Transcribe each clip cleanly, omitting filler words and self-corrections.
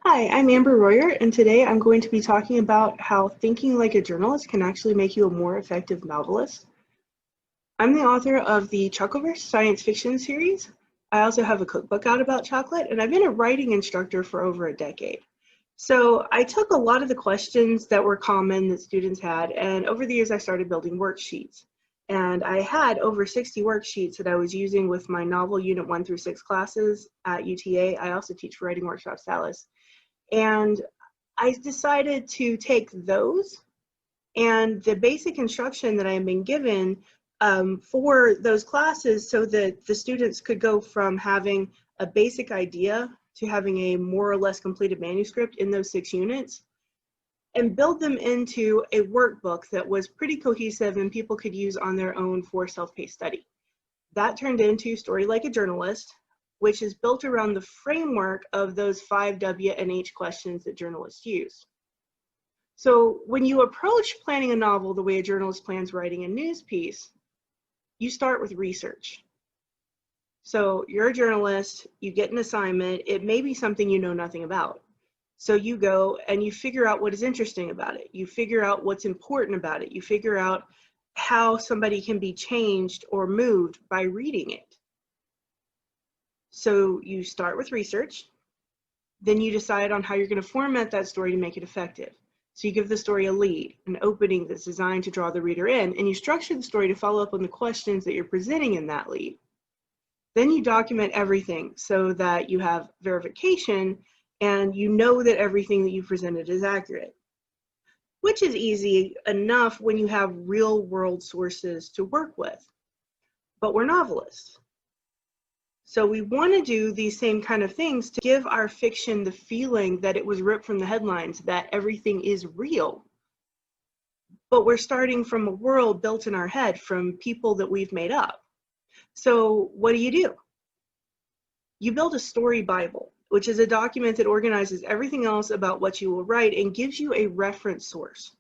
Hi, I'm Amber Royer, and today I'm going to be talking about how thinking like a journalist can actually make you a more effective novelist. I'm the author of the Chuckleverse science fiction series. I also have a cookbook out about chocolate, and I've been a writing instructor for over a decade. So I took a lot of the questions that were common that students had, and over the years I started building worksheets. And I had over 60 worksheets that I was using with my novel Unit 1 through 6 classes at UTA. I also teach writing workshops at Alice. And I decided to take those and the basic instruction that I had been given for those classes so that the students could go from having a basic idea to having a more or less completed manuscript in those 6 units and build them into a workbook that was pretty cohesive and people could use on their own for self-paced study. That turned into Story Like a Journalist, which is built around the framework of those 5 W and H questions that journalists use. So when you approach planning a novel the way a journalist plans writing a news piece, you start with research. So you're a journalist, you get an assignment, it may be something you know nothing about. So you go and you figure out what is interesting about it. You figure out what's important about it. You figure out how somebody can be changed or moved by reading it. So you start with research, then you decide on how you're going to format that story to make it effective. So you give the story a lead, an opening that's designed to draw the reader in, and you structure the story to follow up on the questions that you're presenting in that lead. Then you document everything so that you have verification and you know that everything that you presented is accurate, which is easy enough when you have real world sources to work with. But we're novelists. So we want to do these same kind of things to give our fiction the feeling that it was ripped from the headlines, that everything is real. But we're starting from a world built in our head from people that we've made up. So what do? You build a story Bible, which is a document that organizes everything else about what you will write and gives you a reference source.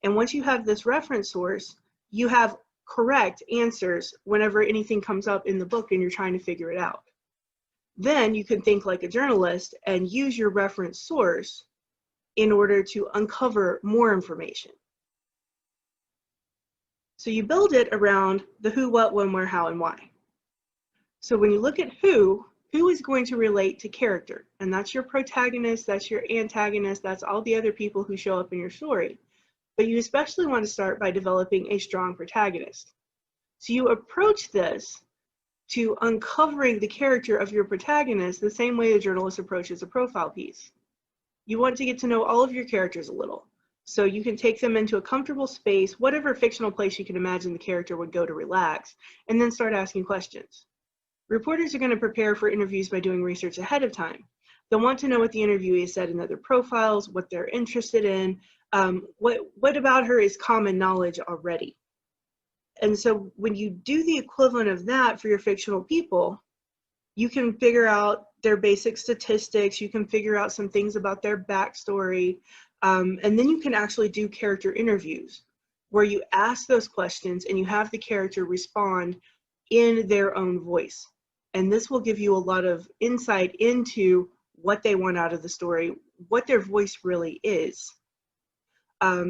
And once you have this reference source, you have correct answers whenever anything comes up in the book and you're trying to figure it out. Then you can think like a journalist and use your reference source in order to uncover more information. So you build it around the who, what, when, where, how, and why. So when you look at who is going to relate to character? And that's your protagonist, that's your antagonist, that's all the other people who show up in your story. But you especially want to start by developing a strong protagonist. So you approach this to uncovering the character of your protagonist the same way a journalist approaches a profile piece. You want to get to know all of your characters a little, so you can take them into a comfortable space, whatever fictional place you can imagine the character would go to relax, and then start asking questions. Reporters are going to prepare for interviews by doing research ahead of time. They'll want to know what the interviewee has said in other profiles, what they're interested in, what about her is common knowledge already. And so when you do the equivalent of that for your fictional people, you can figure out their basic statistics, you can figure out some things about their backstory, and then you can actually do character interviews where you ask those questions and you have the character respond in their own voice. And this will give you a lot of insight into what they want out of the story, what their voice really is.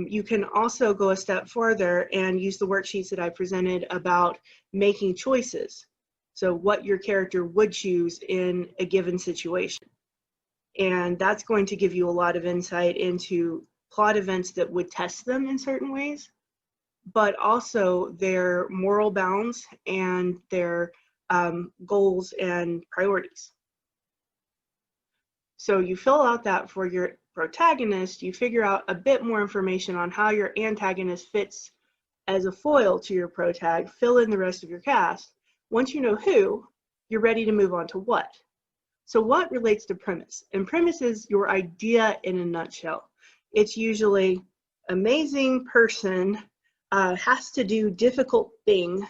You can also go a step further and use the worksheets that I presented about making choices. So what your character would choose in a given situation. And that's going to give you a lot of insight into plot events that would test them in certain ways, but also their moral bounds and their goals and priorities. So you fill out that for your protagonist, you figure out a bit more information on how your antagonist fits as a foil to your protag, fill in the rest of your cast. Once you know who, you're ready to move on to what. So what relates to premise? And premise is your idea in a nutshell. It's usually amazing person has to do difficult thing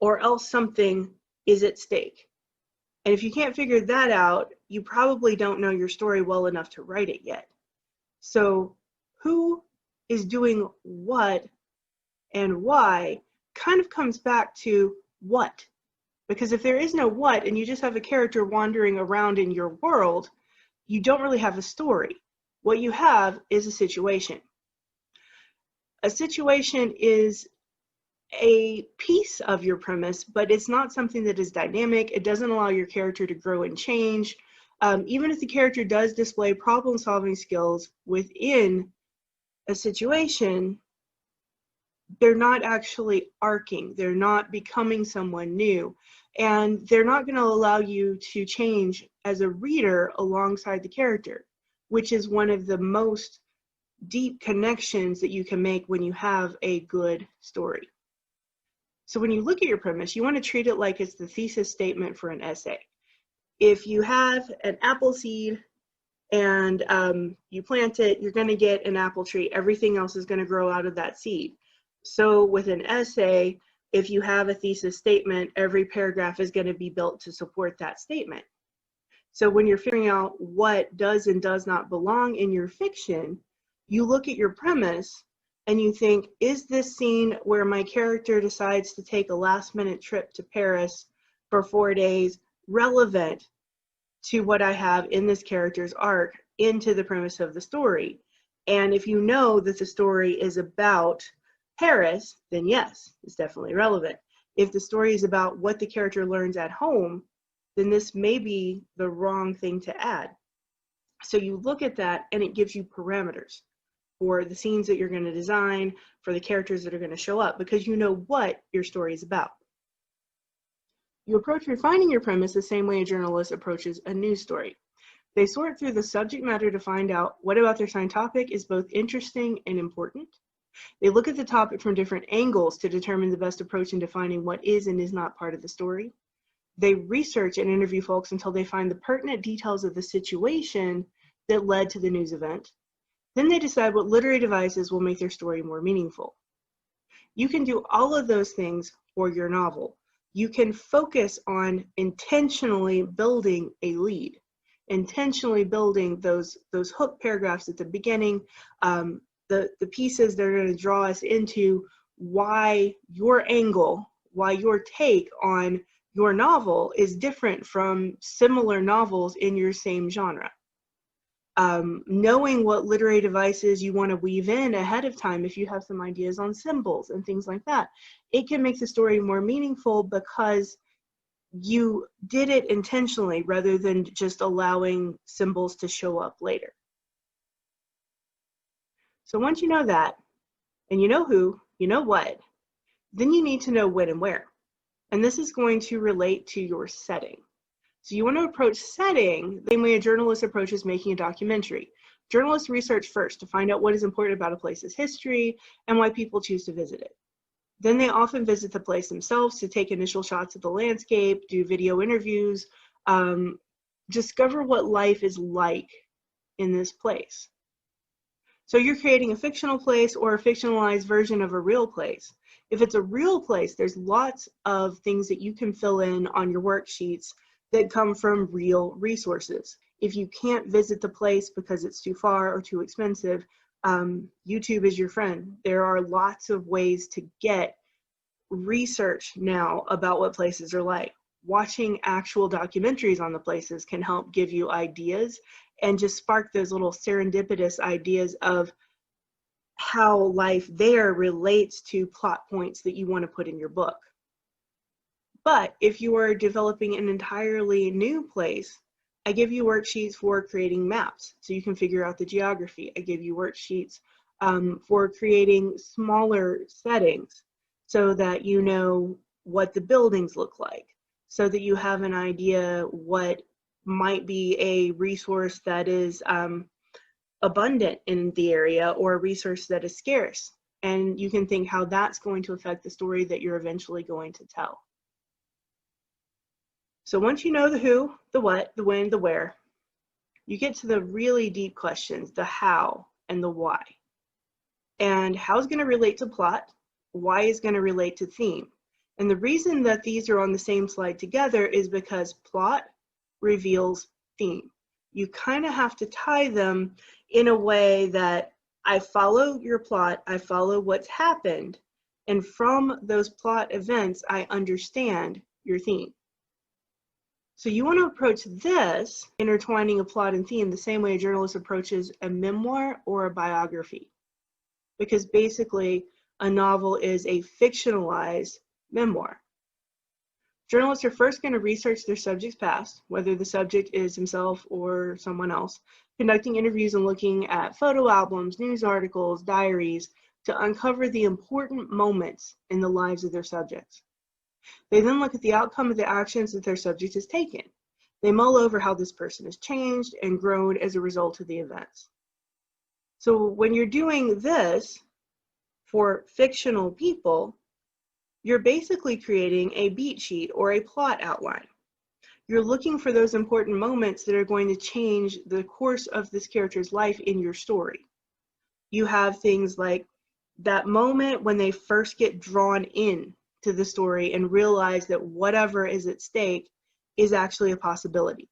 or else something is at stake. And if you can't figure that out, you probably don't know your story well enough to write it yet. So who is doing what and why kind of comes back to what. Because if there is no what and you just have a character wandering around in your world, you don't really have a story. What you have is a situation. A situation is a piece of your premise, but it's not something that is dynamic. It doesn't allow your character to grow and change. Even if the character does display problem-solving skills within a situation, they're not actually arcing. They're not becoming someone new. And they're not going to allow you to change as a reader alongside the character, which is one of the most deep connections that you can make when you have a good story. So when you look at your premise, you want to treat it like it's the thesis statement for an essay. If you have an apple seed and you plant it, you're going to get an apple tree. Everything else is going to grow out of that seed. So with an essay, if you have a thesis statement, every paragraph is going to be built to support that statement. So when you're figuring out what does and does not belong in your fiction, you look at your premise and you think, is this scene where my character decides to take a last-minute trip to Paris for 4 days relevant to what I have in this character's arc into the premise of the story? And if you know that the story is about Paris, then yes, it's definitely relevant. If the story is about what the character learns at home, then this may be the wrong thing to add. So you look at that and it gives you parameters for the scenes that you're going to design, for the characters that are going to show up, because you know what your story is about. You approach refining your premise the same way a journalist approaches a news story. They sort through the subject matter to find out what about their assigned topic is both interesting and important. They look at the topic from different angles to determine the best approach in defining what is and is not part of the story. They research and interview folks until they find the pertinent details of the situation that led to the news event. Then they decide what literary devices will make their story more meaningful. You can do all of those things for your novel. You can focus on intentionally building a lead, intentionally building those hook paragraphs at the beginning, the pieces that are going to draw us into why your angle, why your take on your novel is different from similar novels in your same genre. Knowing what literary devices you want to weave in ahead of time, if you have some ideas on symbols and things like that, it can make the story more meaningful because you did it intentionally rather than just allowing symbols to show up later. So once you know that, and you know who, you know what, then you need to know when and where. And this is going to relate to your setting. So you want to approach setting the same way a journalist approaches making a documentary. Journalists research first to find out what is important about a place's history and why people choose to visit it. Then they often visit the place themselves to take initial shots of the landscape, do video interviews, discover what life is like in this place. So you're creating a fictional place or a fictionalized version of a real place. If it's a real place, there's lots of things that you can fill in on your worksheets that come from real resources. If you can't visit the place because it's too far or too expensive, YouTube is your friend. There are lots of ways to get research now about what places are like. Watching actual documentaries on the places can help give you ideas and just spark those little serendipitous ideas of how life there relates to plot points that you want to put in your book. But if you are developing an entirely new place, I give you worksheets for creating maps so you can figure out the geography. I give you worksheets for creating smaller settings so that you know what the buildings look like, so that you have an idea what might be a resource that is abundant in the area or a resource that is scarce. And you can think how that's going to affect the story that you're eventually going to tell. So once you know the who, the what, the when, the where, you get to the really deep questions, the how and the why. And how is going to relate to plot, why is going to relate to theme. And the reason that these are on the same slide together is because plot reveals theme. You kind of have to tie them in a way that I follow your plot, I follow what's happened, and from those plot events, I understand your theme. So you want to approach this intertwining a plot and theme the same way a journalist approaches a memoir or a biography. Because basically, a novel is a fictionalized memoir. Journalists are first going to research their subject's past, whether the subject is himself or someone else, conducting interviews and looking at photo albums, news articles, diaries, to uncover the important moments in the lives of their subjects. They then look at the outcome of the actions that their subject has taken. They mull over how this person has changed and grown as a result of the events. So when you're doing this for fictional people, you're basically creating a beat sheet or a plot outline. You're looking for those important moments that are going to change the course of this character's life in your story. You have things like that moment when they first get drawn in to the story and realize that whatever is at stake is actually a possibility,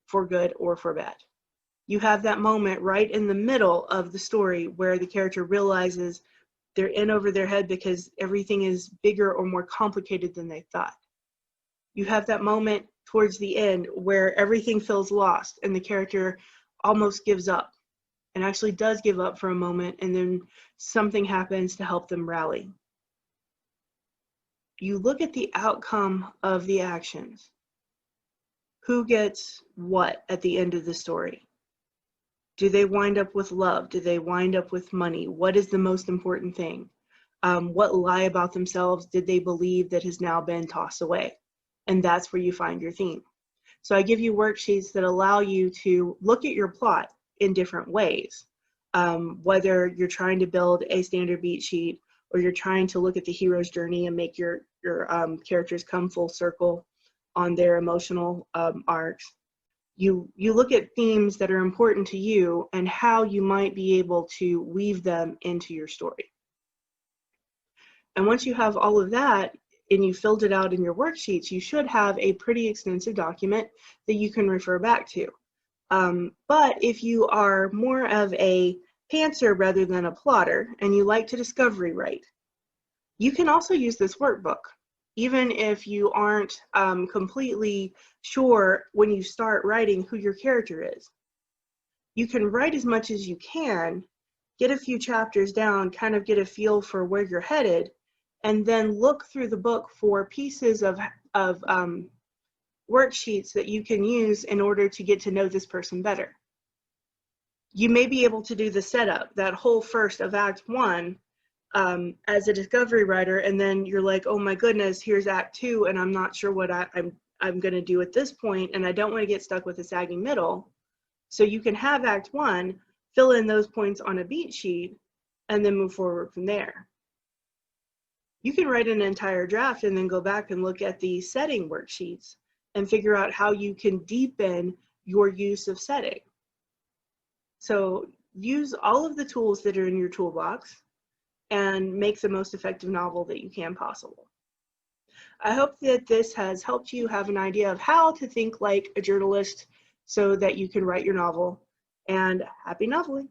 for good or for bad. You have that moment right in the middle of the story where the character realizes they're in over their head because everything is bigger or more complicated than they thought. You have that moment towards the end where everything feels lost and the character almost gives up and actually does give up for a moment, and then something happens to help them rally. You look at the outcome of the actions. Who gets what at the end of the story? Do they wind up with love? Do they wind up with money? What is the most important thing? What lie about themselves did they believe that has now been tossed away? And that's where you find your theme. So I give you worksheets that allow you to look at your plot in different ways. Whether you're trying to build a standard beat sheet or you're trying to look at the hero's journey and make your characters come full circle on their emotional arcs. You look at themes that are important to you and how you might be able to weave them into your story. And once you have all of that and you filled it out in your worksheets, you should have a pretty extensive document that you can refer back to. But if you are more of a pantser rather than a plotter and you like to discovery write, you can also use this workbook. Even if you aren't completely sure when you start writing who your character is. You can write as much as you can, get a few chapters down, kind of get a feel for where you're headed, and then look through the book for pieces of worksheets that you can use in order to get to know this person better. You may be able to do the setup, that whole first of Act 1, as a discovery writer, and then you're like, oh my goodness, here's Act 2, and I'm not sure what I'm going to do at this point, and I don't want to get stuck with a sagging middle. So you can have Act 1, fill in those points on a beat sheet, and then move forward from there. You can write an entire draft and then go back and look at the setting worksheets and figure out how you can deepen your use of setting. So use all of the tools that are in your toolbox and make the most effective novel that you can possible. I hope that this has helped you have an idea of how to think like a journalist so that you can write your novel, and happy noveling.